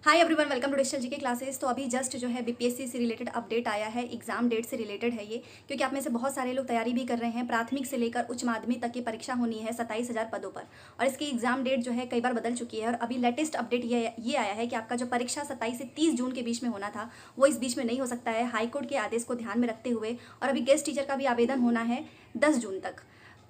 Hi everyone, welcome to digital GK classes. तो अभी just जो है बीपीएससी से रिलेटेड अपडेट आया है, एग्जाम डेट से रिलेटेड है ये, क्योंकि आप में से बहुत सारे लोग तैयारी भी कर रहे हैं। प्राथमिक से लेकर उच्च माध्यमिक तक की परीक्षा होनी है 27,000 पदों पर, और इसकी एग्जाम डेट जो है कई बार बदल चुकी है। और अभी लेटेस्ट अपडेट ये आया है कि आपका जो परीक्षा 27 से 30 जून के बीच में होना था वो इस बीच में नहीं हो सकता है, हाईकोर्ट के आदेश को ध्यान में रखते हुए। और अभी गेस्ट टीचर का भी आवेदन होना है 10 जून तक।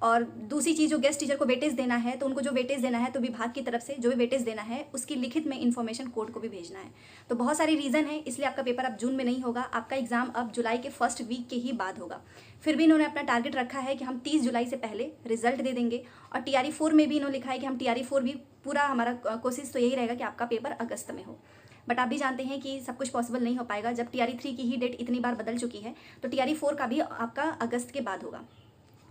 और दूसरी चीज़, जो गेस्ट टीचर को वेटेज देना है, तो उनको जो वेटेज देना है तो विभाग की तरफ से जो भी वेटेज देना है उसकी लिखित में इन्फॉर्मेशन कोर्ट को भी भेजना है। तो बहुत सारी रीज़न है, इसलिए आपका पेपर अब जून में नहीं होगा, आपका एग्जाम अब जुलाई के फर्स्ट वीक के ही बाद होगा। फिर भी इन्होंने अपना टारगेट रखा है कि हम 30 जुलाई से पहले रिजल्ट दे देंगे। और TRE 4 में भी इन्होंने लिखा है कि हम TRE 4 भी पूरा, हमारा कोशिश तो यही रहेगा कि आपका पेपर अगस्त में हो। बट आप भी जानते हैं कि सब कुछ पॉसिबल नहीं हो पाएगा, जब TRE 3 की ही डेट इतनी बार बदल चुकी है, तो TRE 4 का भी आपका अगस्त के बाद होगा।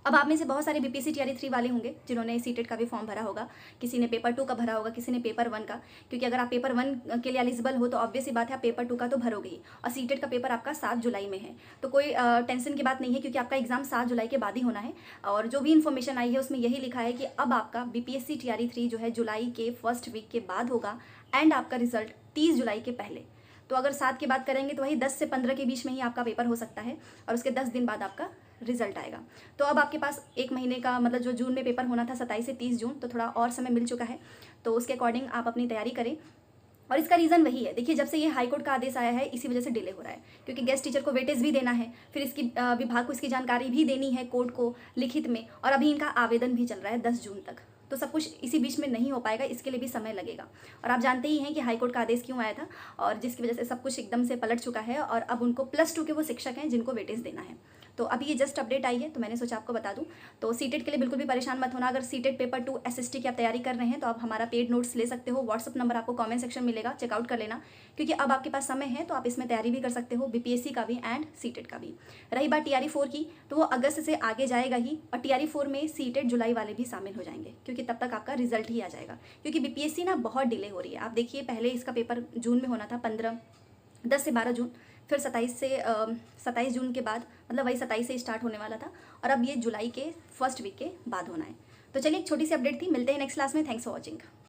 अब आप में से बहुत सारे बीपीएससी TRE 3 वाले होंगे जिन्होंने सीटेट का भी फॉर्म भरा होगा, किसी ने पेपर 2 का भरा होगा, किसी ने पेपर 1 का। क्योंकि अगर आप पेपर 1 के लिए एलिजिबल हो तो ऑब्वियस ही बात है, आप पेपर 2 का तो भरोगे ही। और सीटेट का पेपर आपका 7 जुलाई में है, तो कोई टेंशन की बात नहीं है, क्योंकि आपका एग्जाम 7 जुलाई के बाद ही होना है। और जो भी इन्फॉर्मेशन आई है उसमें यही लिखा है कि अब आपका बीपीएससी TRE 3 जो है जुलाई के फर्स्ट वीक के बाद होगा, एंड आपका रिजल्ट 30 जुलाई के पहले। तो अगर 7 की बात करेंगे तो वही 10 से 15 के बीच में ही आपका पेपर हो सकता है, और उसके 10 दिन बाद आपका रिजल्ट आएगा। तो अब आपके पास एक महीने का, मतलब जो जून में पेपर होना था 27 से 30 जून, तो थोड़ा और समय मिल चुका है। तो उसके अकॉर्डिंग आप अपनी तैयारी करें। और इसका रीज़न वही है, देखिए, जब से ये हाईकोर्ट का आदेश आया है इसी वजह से डिले हो रहा है, क्योंकि गेस्ट टीचर को वेटेज भी देना है, फिर इसकी विभाग को इसकी जानकारी भी देनी है कोर्ट को लिखित में, और अभी इनका आवेदन भी चल रहा है 10 जून तक। तो सब कुछ इसी बीच में नहीं हो पाएगा, इसके लिए भी समय लगेगा। और आप जानते ही हैं कि हाईकोर्ट का आदेश क्यों आया था, और जिसकी वजह से सब कुछ एकदम से पलट चुका है। और अब उनको +2 के वो शिक्षक हैं जिनको वेटेज देना है। तो अभी ये जस्ट अपडेट आई है, तो मैंने सोचा आपको बता दूं। तो सीटेट के लिए बिल्कुल भी परेशान मत होना। अगर सीटेट पेपर 2 SST की आप तैयारी कर रहे हैं तो आप हमारा पेड नोट्स ले सकते हो। व्हाट्सअप नंबर आपको कमेंट सेक्शन मिलेगा, चेकआउट कर लेना, क्योंकि अब आपके पास समय है, तो आप इसमें तैयारी भी कर सकते हो, बीपीएससी का भी एंड सीटेट का भी। रही बात TRE 4 की, तो वो अगस्त से आगे जाएगा ही, और TRE 4 में सीटेट जुलाई वाले भी शामिल हो जाएंगे, क्योंकि तब तक आपका रिजल्ट ही आ जाएगा। क्योंकि बीपीएससी ना बहुत डिले हो रही है। आप देखिए, पहले इसका पेपर जून में होना था, 10 से 12 जून, फिर 27 जून के बाद, मतलब वही 27 से स्टार्ट होने वाला था, और अब ये जुलाई के फर्स्ट वीक के बाद होना है। तो चलिए, एक छोटी सी अपडेट थी, मिलते हैं नेक्स्ट क्लास में। Thanks for watching.